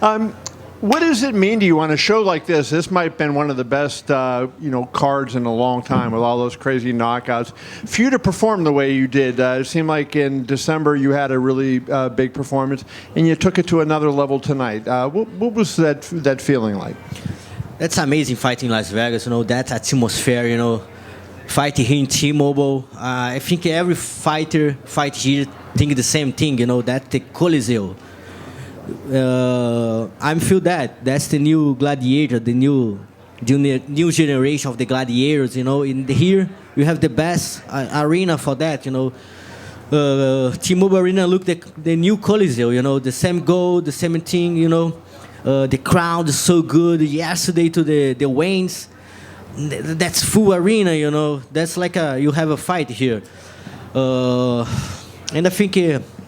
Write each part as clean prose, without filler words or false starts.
What does it mean to you on a show like this? This might have been one of the best, cards in a long time with all those crazy knockouts. For you to perform the way you did, it seemed like in December you had a really big performance, and you took it to another level tonight. What was that feeling like? That's amazing fighting in Las Vegas, that atmosphere, fighting here in T-Mobile. I think every fighter fight here think the same thing, that the Coliseo. I feel that's the new gladiator, the new generation of the gladiators. In here you have the best arena for that. T-Mobile Arena look the new Coliseo. The same goal, the same thing. The crowd is so good. Yesterday to the Waynes, that's full arena. That's like you have a fight here, and I think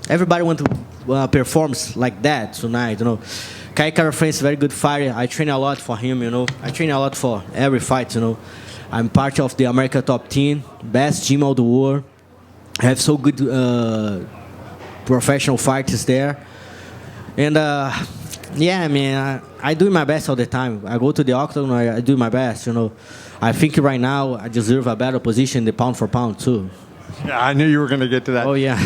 everybody want to. Performs like that tonight, Kai Kara-France is a very good fighter. I train a lot for him, I train a lot for every fight, I'm part of the America Top 10, best gym of the world. I have so good professional fighters there. And I do my best all the time. I go to the octagon, I do my best, I think right now I deserve a better position in the pound for pound too. Yeah, I knew you were going to get to that. Oh, yeah.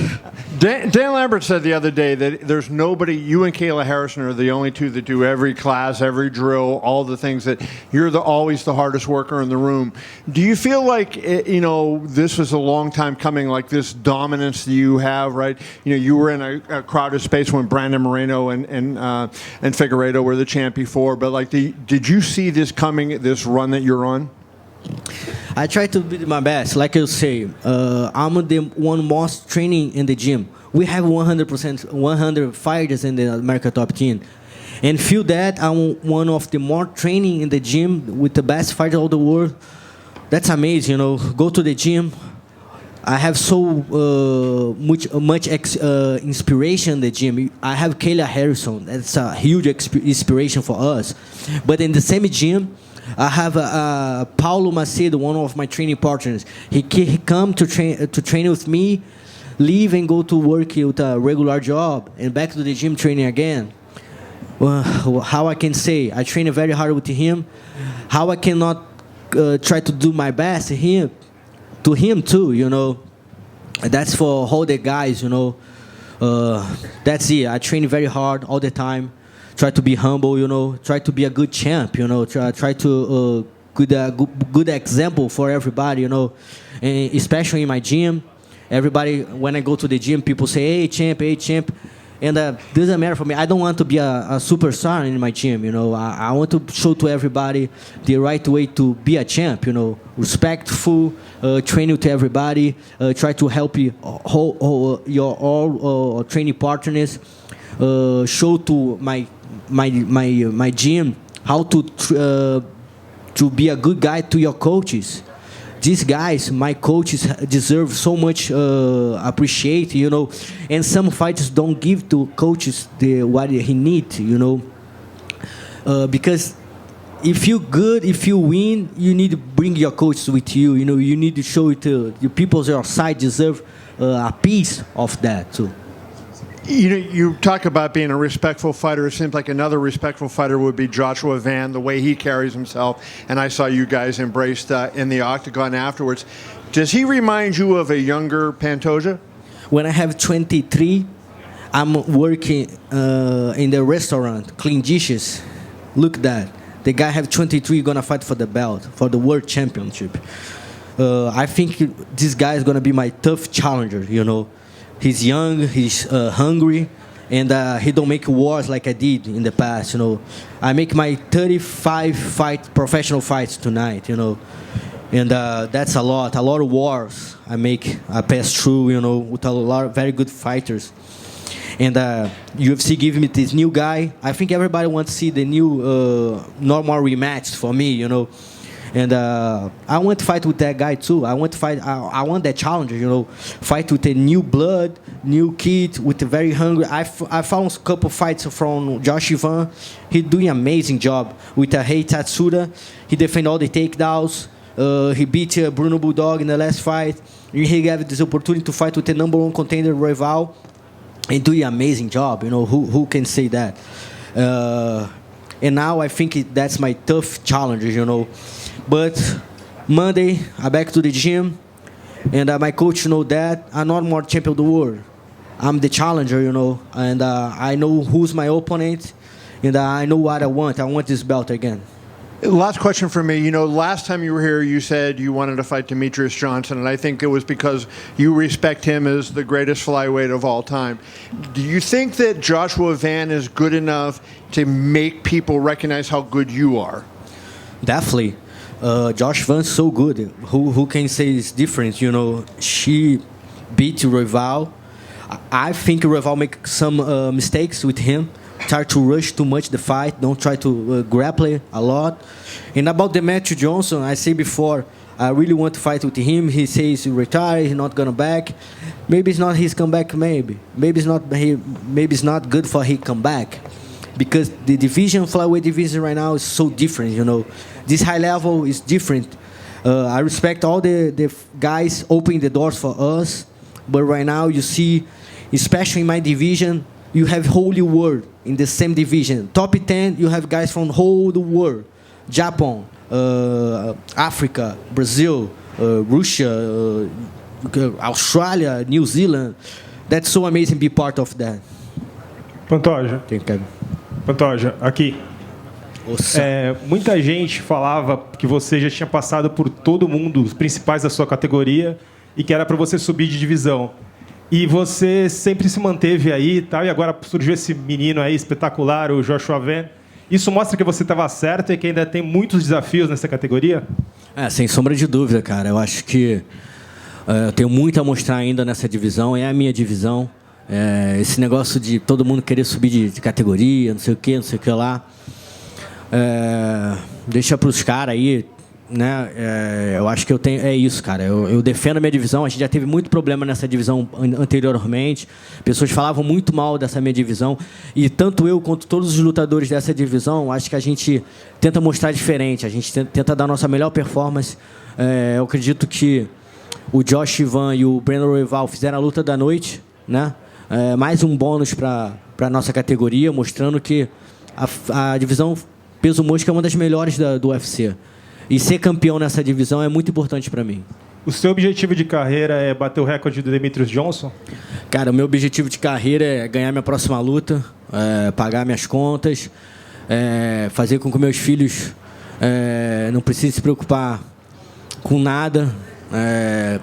Dan Lambert said the other day that there's nobody, you and Kayla Harrison are the only two that do every class, every drill, all the things that you're always the hardest worker in the room. Do you feel like, this was a long time coming, like this dominance that you have, right? You were in a crowded space when Brandon Moreno and Figueiredo were the champ before, but did you see this coming, this run that you're on? I try to do my best. Like you say, I'm the one most training in the gym. We have 100 fighters in the America Top 10. And feel that I'm one of the more training in the gym with the best fighters of the world. That's amazing, Go to the gym. I have so much inspiration in the gym. I have Kayla Harrison. That's a huge inspiration for us. But in the same gym, I have Paulo Macedo, one of my training partners. He come to train with me, leave and go to work with a regular job, and back to the gym training again. How I can say I train very hard with him. How I cannot try to do my best to him too. That's for all the guys. That's it. I train very hard all the time. Try to be humble, try to be a good champ, try to good example for everybody, and especially in my gym. Everybody, when I go to the gym, people say, hey, champ. And doesn't matter for me. I don't want to be a superstar in my gym, I want to show to everybody the right way to be a champ, respectful, training to everybody, try to help your all training partners, show to my gym how to be a good guy to your coaches. These guys, my coaches, deserve so much appreciate, and some fighters don't give to coaches what he needs, because if you good, if you win, you need to bring your coaches with you, you need to show it to the people on your side deserve a piece of that too. You talk about being a respectful fighter. It seems like another respectful fighter would be Joshua Van, the way he carries himself. And I saw you guys embraced in the octagon afterwards. Does he remind you of a younger Pantoja? When I have 23, I'm working in the restaurant, clean dishes. Look at that. The guy have 23 going to fight for the belt, for the world championship. I think this guy is going to be my tough challenger, He's young, he's hungry, and he don't make wars like I did in the past, I make my 35 professional fights tonight, and that's a lot of wars I pass through, with a lot of very good fighters. And UFC gave me this new guy. I think everybody wants to see the new normal rematch for me, And I want to fight with that guy too. I want that challenger, fight with a new blood, new kid, with a very hungry. I found a couple fights from Josh Ivan. He's doing an amazing job with Rei Tatsuda. He defended all the takedowns. He beat Bruno Bulldog in the last fight. He gave this opportunity to fight with the number one contender rival. And doing an amazing job. Who can say that? And now I think that's my tough challenge, you know. But Monday, I'm back to the gym, and my coach know that I'm not more champion of the world. I'm the challenger, you know, and I know who's my opponent, and I know what I want. I want this belt again. Last question for me. You know, last time you were here, you said you wanted to fight Demetrius Johnson, and I think it was because you respect him as the greatest flyweight of all time. Do you think that Joshua Van is good enough to make people recognize how good you are? Definitely. Josh Van's so good. Who can say it's different? You know, she beat Rival. I think Rival make some mistakes with him. Try to rush too much the fight. Don't try to grapple a lot. And about Demetrius Johnson, I say before, I really want to fight with him. He says he retired. He's not gonna back. Maybe it's not his comeback. Maybe it's not. Maybe it's not good for his comeback, because the division, flyweight division right now is so different. You know, this high level is different. I respect all the guys opening the doors for us, but right now you see, especially in my division, you have whole world in the same division. Top 10, you have guys from whole the world. Japan, Africa, Brazil, Russia, Australia, New Zealand. That's so amazing to be part of that. Pantoja. Pantoja, aqui. Muita gente falava que você já tinha passado por todo mundo, os principais da sua categoria, e que era para você subir de divisão. E você sempre se manteve aí e tal, e agora surgiu esse menino aí espetacular, o Joshua Van. Isso mostra que você estava certo e que ainda tem muitos desafios nessa categoria? Sem sombra de dúvida, cara. Eu acho que eu tenho muito a mostrar ainda nessa divisão. É a minha divisão. Esse negócio de todo mundo querer subir de categoria, não sei o que lá. Deixa para os caras aí, né? Eu acho que eu tenho. É isso, cara. Eu defendo a minha divisão. A gente já teve muito problema nessa divisão anteriormente. Pessoas falavam muito mal dessa minha divisão. E tanto eu quanto todos os lutadores dessa divisão, acho que a gente tenta mostrar diferente. A gente tenta dar a nossa melhor performance. Eu acredito que o Josh Van e o Brandon Rival fizeram a luta da noite, né? Mais um bônus para a nossa categoria, mostrando que a divisão peso mosca é uma das melhores do UFC. E ser campeão nessa divisão é muito importante para mim. O seu objetivo de carreira é bater o recorde do Demetrius Johnson? Cara, o meu objetivo de carreira é ganhar minha próxima luta, pagar minhas contas, fazer com que meus filhos não precisem se preocupar com nada,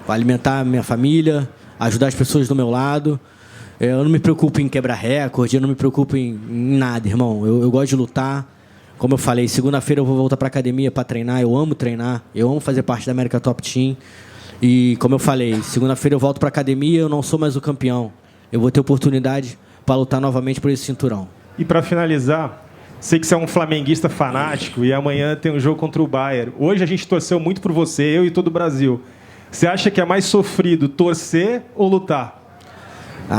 alimentar minha família, ajudar as pessoas do meu lado. Eu não me preocupo em quebrar recorde, eu não me preocupo em nada, irmão. Eu gosto de lutar. Como eu falei, segunda-feira eu vou voltar para academia para treinar. Eu amo treinar, eu amo fazer parte da América Top Team. E como eu falei, segunda-feira eu volto para academia. Eu não sou mais o campeão. Eu vou ter oportunidade para lutar novamente por esse cinturão. E para finalizar, sei que você é um flamenguista fanático e amanhã tem um jogo contra o Bayern. Hoje a gente torceu muito por você, eu e todo o Brasil. Você acha que é mais sofrido torcer ou lutar?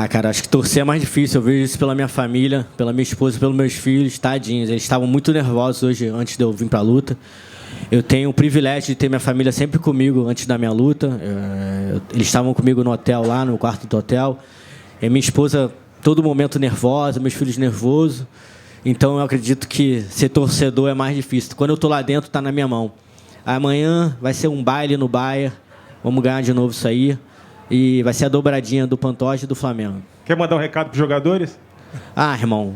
Cara, acho que torcer é mais difícil. Eu vejo isso pela minha família, pela minha esposa, pelos meus filhos, tadinhos. Eles estavam muito nervosos hoje, antes de eu vir para a luta. Eu tenho o privilégio de ter minha família sempre comigo antes da minha luta. Eles estavam comigo no hotel lá, no quarto do hotel. E minha esposa, todo momento nervosa, meus filhos nervosos. Então eu acredito que ser torcedor é mais difícil. Quando eu estou lá dentro, está na minha mão. Amanhã vai ser um baile no Bayern. Vamos ganhar de novo isso aí. E vai ser a dobradinha do Pantoja e do Flamengo. Quer mandar um recado para os jogadores? Irmão,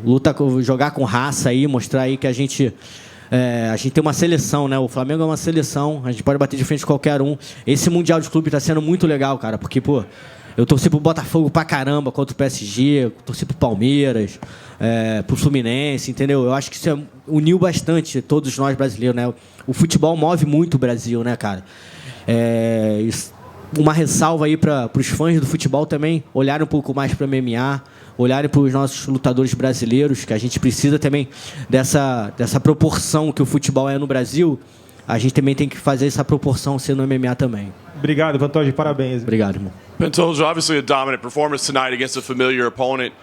jogar com raça aí, mostrar aí que a gente tem uma seleção, né? O Flamengo é uma seleção, a gente pode bater de frente com qualquer um. Esse Mundial de Clube está sendo muito legal, cara, porque, pô, eu torci pro Botafogo pra caramba contra o PSG, torci pro Palmeiras, pro Fluminense, entendeu? Eu acho que isso uniu bastante todos nós brasileiros, né? O futebol move muito o Brasil, né, cara? Uma ressalva aí para os fãs do futebol também olharem um pouco mais para o MMA, olharem para os nossos lutadores brasileiros, que a gente precisa também dessa proporção que o futebol é no Brasil. A gente também tem que fazer essa proporção ser no MMA também. Obrigado, Pantoja, parabéns. Obrigado, irmão. Pantoja, obviously a dominant performance tonight against a familiar opponent.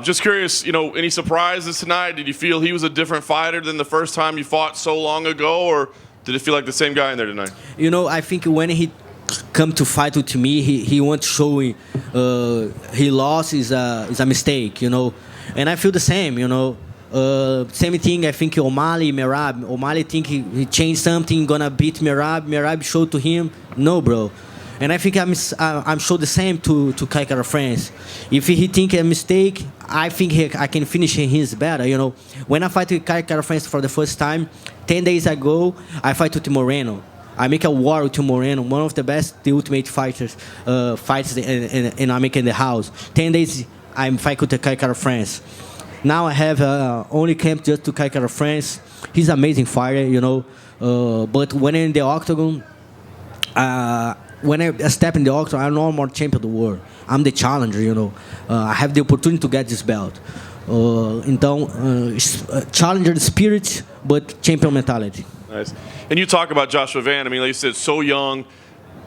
Just curious, any surprises tonight? Did you feel he was a different fighter than the first time you fought so long ago, or did it feel like the same guy in there tonight? I think when he come to fight with me, he wants to show he lost is a mistake, and I feel the same, Same thing, I think O'Malley, Merab. O'Malley think he changed something, gonna beat Merab. Merab showed to him, no, bro. And I think I'm sure the same to Kai Kara France. If he think a mistake, I think I can finish his better. You know, when I fight with Kai Kara France for the first time, 10 days ago, I fight with Moreno. I make a war with Moreno, one of the best the ultimate fighters fights and I make in the house. 10 days I'm fight with the Kai Kara France. Now I have only camp just to Kai Kara France. He's an amazing fighter, you know. But when in the octagon, when I step in the octagon, I'm no more champion of the world. I'm the challenger, you know. I have the opportunity to get this belt. Então, challenger spirit, but champion mentality. Nice. And you talk about Joshua Van. I mean, like you said, so young,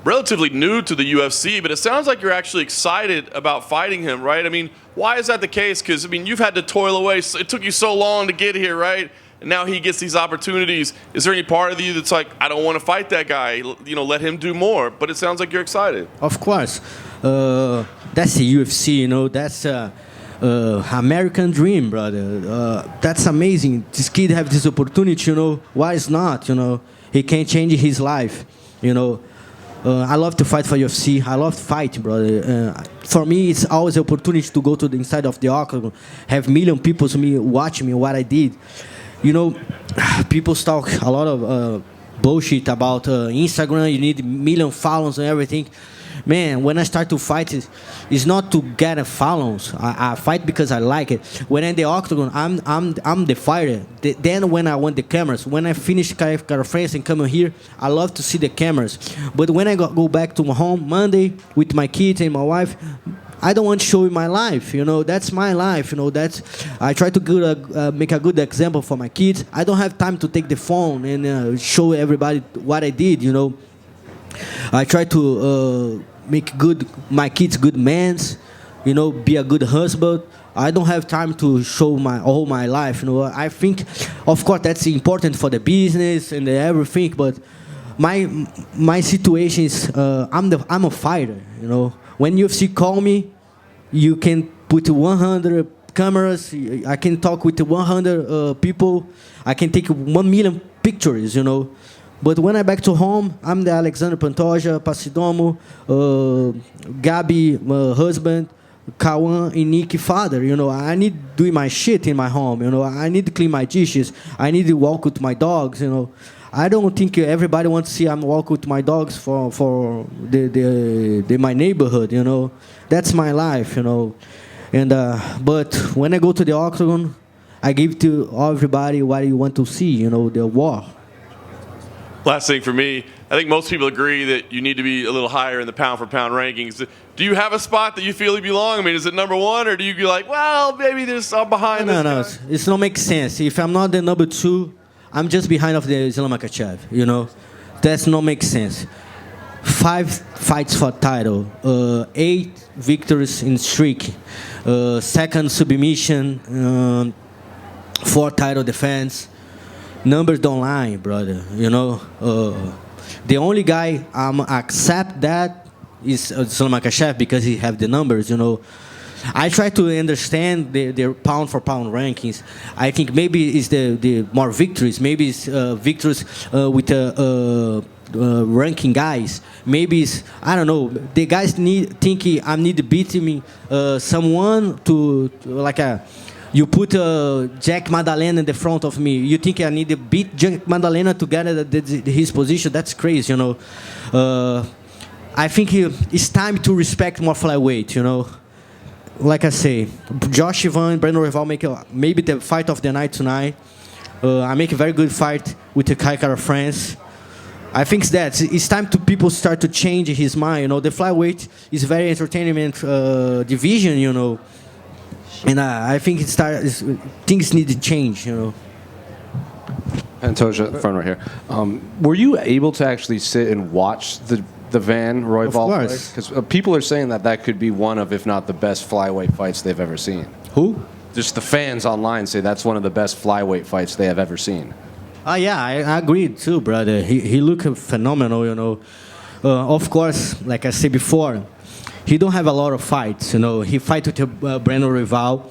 relatively new to the UFC, but it sounds like you're actually excited about fighting him, right? I mean, why is that the case? Because, I mean, you've had to toil away. It took you so long to get here, right? And now he gets these opportunities. Is there any part of you that's like, I don't want to fight that guy, you know, let him do more? But it sounds like you're excited. Of course. That's the UFC, you know. That's American dream, brother. That's amazing. This kid have this opportunity, you know. Why is not, you know? He can change his life, you know. I love to fight for UFC. I love to fight, brother. For me, it's always an opportunity to go to the inside of the octagon, have million people watch me what I did. You know, people talk a lot of bullshit about Instagram. You need million followers and everything. Man, when I start to fight, it's not to get a followers. I fight because I like it. When I'm in the octagon, I'm the fighter. Then when I want the cameras, when I finish Kara France and come here, I love to see the cameras. But when I go back to my home Monday with my kids and my wife, I don't want to show you my life, you know. That's my life, you know. I try to make a good example for my kids. I don't have time to take the phone and show everybody what I did, you know. I try to make my kids good men, you know, be a good husband. I don't have time to show all my life, you know. I think, of course, that's important for the business and everything, but my situation is I'm a fighter, you know. When UFC call me, you can put 100 cameras. I can talk with 100 people. I can take 1 million pictures, you know. But when I back to home, I'm the Alexandre Pantoja, Passidomo, Gabi, husband, Kawan, and Nick, father. You know, I need to do my shit in my home. You know, I need to clean my dishes. I need to walk with my dogs. You know, I don't think everybody wants to see I'm walk with my dogs for my neighborhood. You know, that's my life. You know, and but when I go to the octagon, I give to everybody what you want to see. You know, the war. Last thing for me, I think most people agree that you need to be a little higher in the pound-for-pound rankings. Do you have a spot that you feel you belong? I mean, is it number one, or do you be like, well, maybe this I'm behind this guy? No, it don't make sense. If I'm not the number 2, I'm just behind of the Islam Makhachev, you know? That's not make sense. 5 fights for title, 8 victories in streak, 2nd submission, 4 title defense. Numbers don't lie, brother. You know, the only guy accept that is Islam Makhachev because he have the numbers. You know, I try to understand their pound for pound rankings. I think maybe it's the more victories. Maybe it's victories with ranking guys. Maybe it's, I don't know. The guys think I need to beat me someone to like a. You put Jack Madalena in the front of me. You think I need to beat Jack Madalena to get his position? That's crazy, you know. I think it's time to respect more flyweight, you know. Like I say, Josh Ivan, Brandon Royval make maybe the fight of the night tonight. I make a very good fight with the Kai Kara France. I think that it's time to people start to change his mind. You know, the flyweight is very entertainment division, you know. And I think things need to change, you know. Pantoja, front right here. Were you able to actually sit and watch the Van Royval fight? Because people are saying that could be one of, if not the best flyweight fights they've ever seen. Who? Just the fans online say that's one of the best flyweight fights they have ever seen. Yeah, I agree too, brother. He looked phenomenal, you know. Of course, like I said before, he don't have a lot of fights, you know. He fight with Brandon Royval.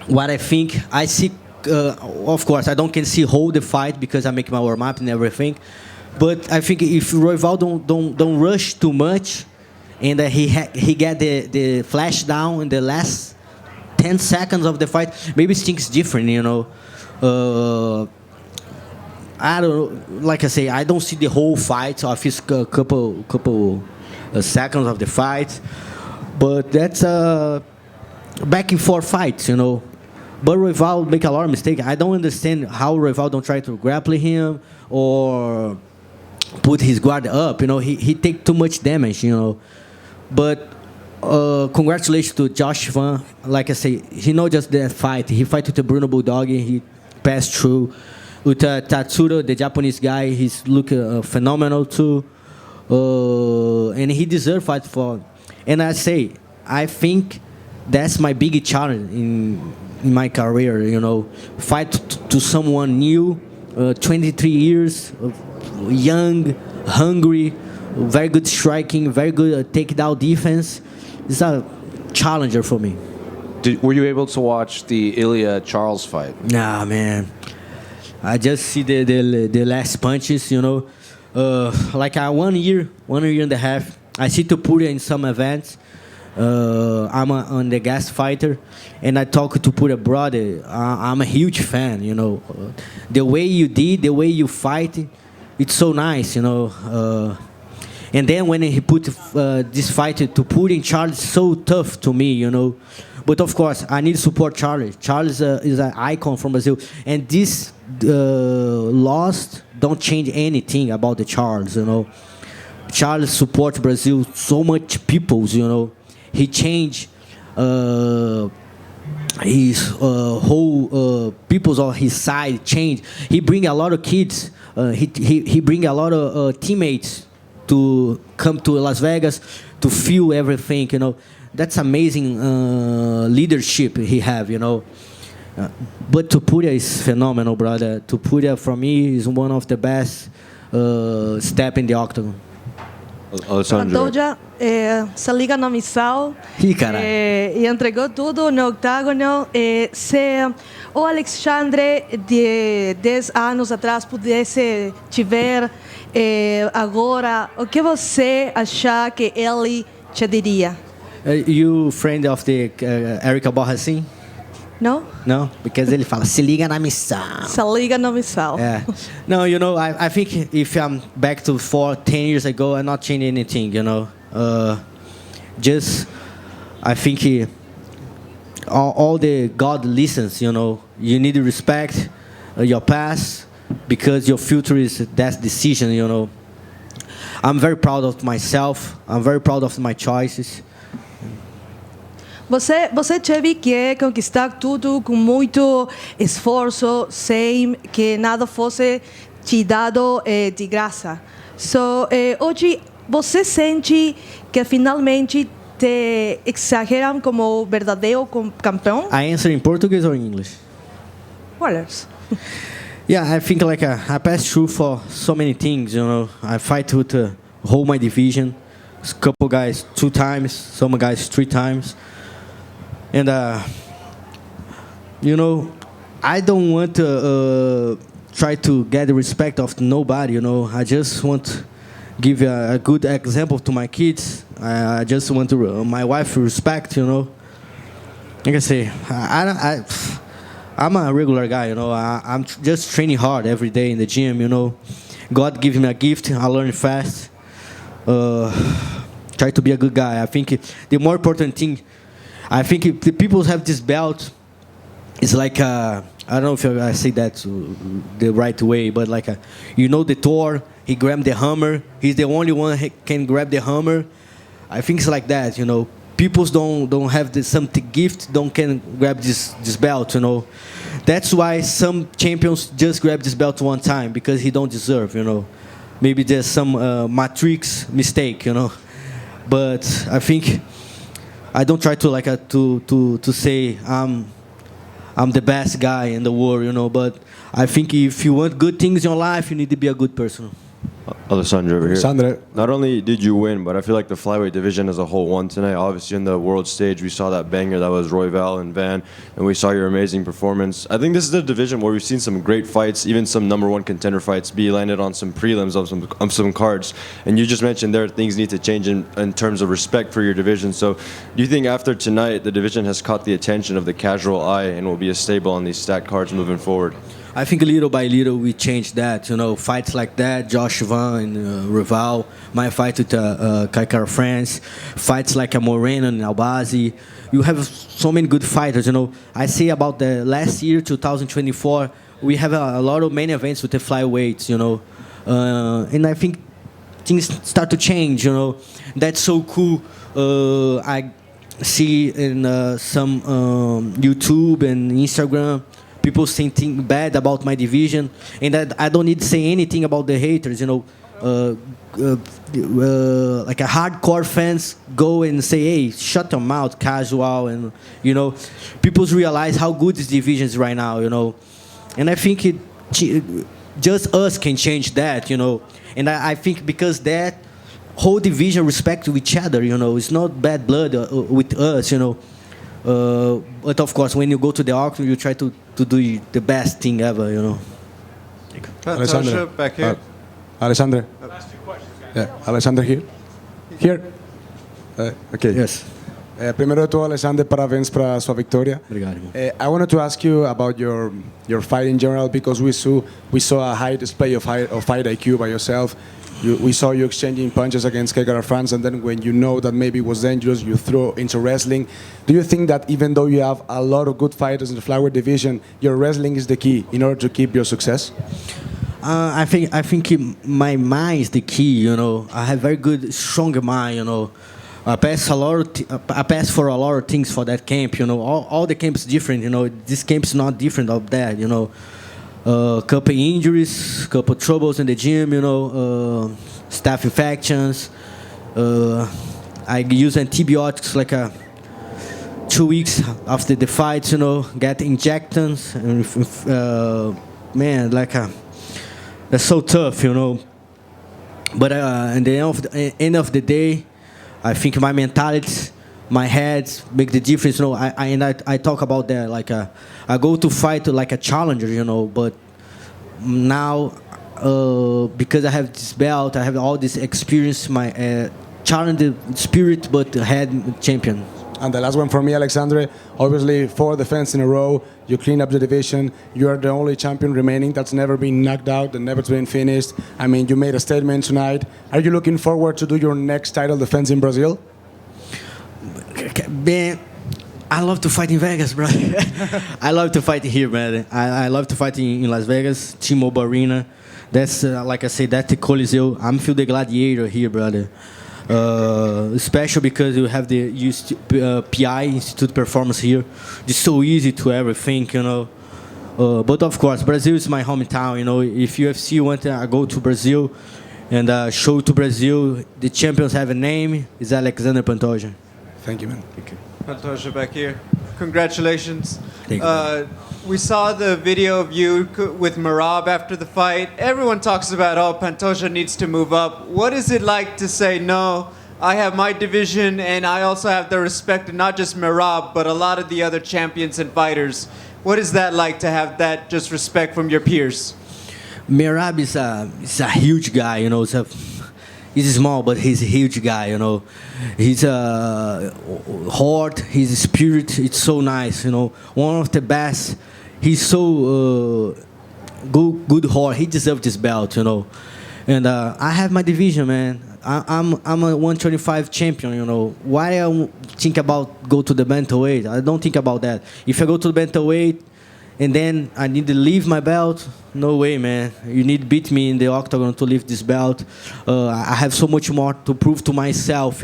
what I think, I see. Of course, I don't can see hold the fight because I make my warm up and everything. But I think if Royval don't rush too much, and he get the flash down in the last 10 seconds of the fight, maybe things different, you know. I don't know. Like I say, I don't see the whole fight. I see a couple seconds of the fight, but that's back and forth fights, you know. But Royval make a lot of mistakes. I don't understand how Royval don't try to grapple him or put his guard up. You know, he take too much damage, you know. But congratulations to Josh Van. Like I say, he not just that fight. He fight with the Bruno Bulldog. He passed through. With Tatsuro, the Japanese guy, he's look phenomenal too. And he deserves fight for. And I think that's my biggest challenge in my career. You know, fight to someone new, 23 years, young, hungry, very good striking, very good takedown defense. It's a challenger for me. Were you able to watch the Ilya Charles fight? Nah, man. I just see the last punches, you know. Like 1 year and a half. I see Topuria in some events. I'm on the gas fighter, and I talk to Topuria brother. I'm a huge fan, you know. The way you did, the way you fight, it's so nice, you know. And then when he put this fight to Topuria in Charles, so tough to me, you know. But of course, I need to support Charles. Charles is an icon from Brazil, and this loss don't change anything about the Charles. You know, Charles supports Brazil so much. Peoples, you know, he changed his whole peoples on his side. Changed. He bring a lot of kids. He bring a lot of teammates to come to Las Vegas to feel everything. You know. That's amazing leadership he have, you know. But Topuria is phenomenal, brother. Topuria, for me, is one of the best step in the octagon. Alexandre. Pantoja se liga na missão e entregou tudo no octágono. Se o Alexandre de 10 anos atrás pudesse tiver agora, o que você acha que ele te diria? You friend of the Erika Borracin? No? No, because ele fala, se liga na missão. Se liga na missão. Yeah. No, you know, I think if I'm back to 10 years ago, I'm not changing anything, you know. Just, I think all the God listens, you know. You need to respect your past because your future is that decision, you know. I'm very proud of myself. I'm very proud of my choices. Você teve que conquistar tudo com muito esforço, sem que nada fosse te dado de graça. Hoje, você sente que finalmente te exageram como verdadeiro campeão? I answer in Portuguese or English? What else? Yeah, I think like I passed through for so many things, you know. I fight with hold my division. A couple guys 2 times, some guys 3 times. And, you know, I don't want to try to get the respect of nobody, you know. I just want to give a good example to my kids. I just want to my wife respect, you know. Like I say, I'm a regular guy, you know. I'm just training hard every day in the gym, you know. God gave me a gift. I learn fast. Try to be a good guy. I think the more important thing, I think if the people have this belt, it's like I don't know if I say that the right way, but like you know the Thor, he grabbed the hammer. He's the only one who can grab the hammer. I think it's like that, you know. People don't have something gift, can grab this belt, you know. That's why some champions just grab this belt one time because he don't deserve, you know. Maybe there's some matrix mistake, you know. But I think I don't try to say I'm the best guy in the world, you know. But I think if you want good things in your life, you need to be a good person. Alexandre over here. Alexandre. Not only did you win, but I feel like the flyweight division as a whole won tonight. Obviously, in the world stage, we saw that banger that was Royval and Van, and we saw your amazing performance. I think this is the division where we've seen some great fights, even some number one contender fights, be landed on some prelims of some cards. And you just mentioned there things need to change in terms of respect for your division. So, do you think after tonight the division has caught the attention of the casual eye and will be a stable on these stacked cards moving forward? I think little by little we changed that. Fights like that, Josh Van and Rival, my fight with Kaikara France, fights like a Moreno and Albazi. You have so many good fighters. I say about the last year, 2024, we have a lot of main events with the flyweights. And I think things start to change. That's so cool. I see in some YouTube and Instagram. People thinking bad about my division, and I don't need to say anything about the haters. Like a hardcore fans go and say, "Hey, shut your mouth, casual," and people realize how good this division is right now. And I think just us can change that. And I think because that whole division respect to each other. It's not bad blood with us. But of course, when you go to the auction, you try to do the best thing ever, Alexandre, back here. Alexandre. Last two questions, guys. Yeah, Alexandre here. Here. Okay. Yes. Primero de todo, Alexandre, parabéns para sua vitória. Obrigado, irmão. I wanted to ask you about your fight in general because we saw a high display of fight IQ by yourself. We saw you exchanging punches against Kaikara France, and then when you know that maybe it was dangerous, you throw into wrestling. Do you think that even though you have a lot of good fighters in the flyweight division, your wrestling is the key in order to keep your success? I think my mind is the key. I have very good, strong mind. I pass for a lot of things for that camp. All the camps different. This camp's not different of that. Couple injuries, couple troubles in the gym, staph infections. I use antibiotics like 2 weeks after the fights, get injections. And, man, that's so tough, But at the end of the day, I think my mentality, my head make the difference. I talk about that. I go to fight like a challenger, but now because I have this belt, I have all this experience, my challenger spirit, but head champion. And the last one for me, Alexandre, obviously 4 defenses in a row, you clean up the division, you are the only champion remaining that's never been knocked out and never been finished. I mean, you made a statement tonight. Are you looking forward to do your next title defense in Brazil? Man, I love to fight in Vegas, bro. I love to fight here, man. I love to fight in Las Vegas, T-Mobile Arena. That's, like I said, that's the Coliseo. I'm feel the gladiator here, brother. Special because you have the PI, Institute Performance here. It's so easy to everything, But of course, Brazil is my hometown, If UFC want to go to Brazil and show to Brazil, the champions have a name, it's Alexandre Pantoja. Thank you, man. Thank you. Pantoja back here. Congratulations. Thank you. We saw the video of you with Merab after the fight. Everyone talks about, Pantoja needs to move up. What is it like to say, no, I have my division and I also have the respect of not just Merab, but a lot of the other champions and fighters. What is that like to have that just respect from your peers? Merab is a huge guy, He's small, but he's a huge guy, He's heart, his spirit, it's so nice, One of the best. He's so good heart. He deserves this belt, And I have my division, man. I'm a 125 champion, Why I think about go to the bantamweight? I don't think about that. If I go to the bantamweight, and then I need to leave my belt. No way, man. You need to beat me in the octagon to leave this belt. I have so much more to prove to myself,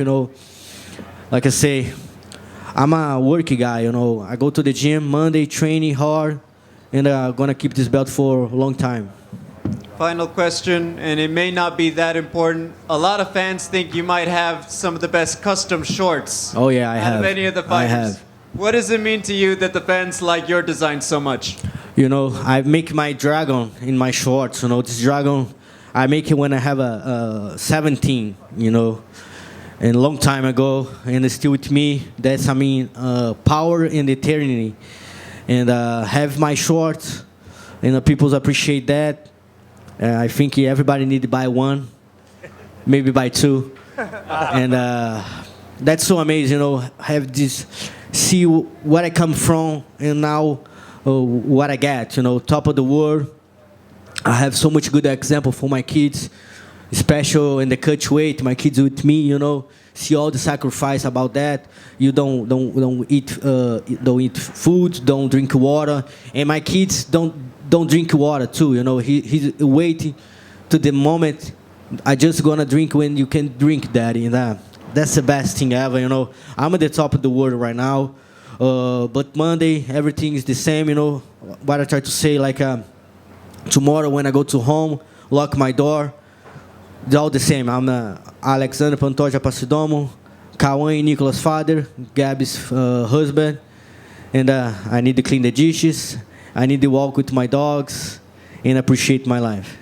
Like I say, I'm a worky guy, I go to the gym Monday, training hard, and I'm going to keep this belt for a long time. Final question, and it may not be that important. A lot of fans think you might have some of the best custom shorts. Oh, yeah, I out have. of any of the fighters. I have. What does it mean to you that the fans like your design so much? I make my dragon in my shorts. This dragon, I make it when I have a 17, you know, and a long time ago, and it's still with me. That's, I mean, power and eternity. And have my shorts, and people appreciate that. I think everybody need to buy one, maybe buy two. And that's so amazing, you know, have this, see where I come from, and now what I get, you know, top of the world. I have so much good example for my kids, especially in the cut weight. My kids with me, you know, see all the sacrifice about that. You don't eat food, don't drink water, and my kids don't drink water too. You know, he's waiting to the moment. I just gonna drink when you can drink, Daddy, and that's the best thing ever. You know, I'm at the top of the world right now, but Monday everything is the same. You know, what I try to say, like. Tomorrow when I go to home, lock my door, it's all the same. I'm Alexandre Pantoja Passidomo, Kawan and Nicolas' father, Gabby's husband, and I need to clean the dishes, I need to walk with my dogs, and appreciate my life.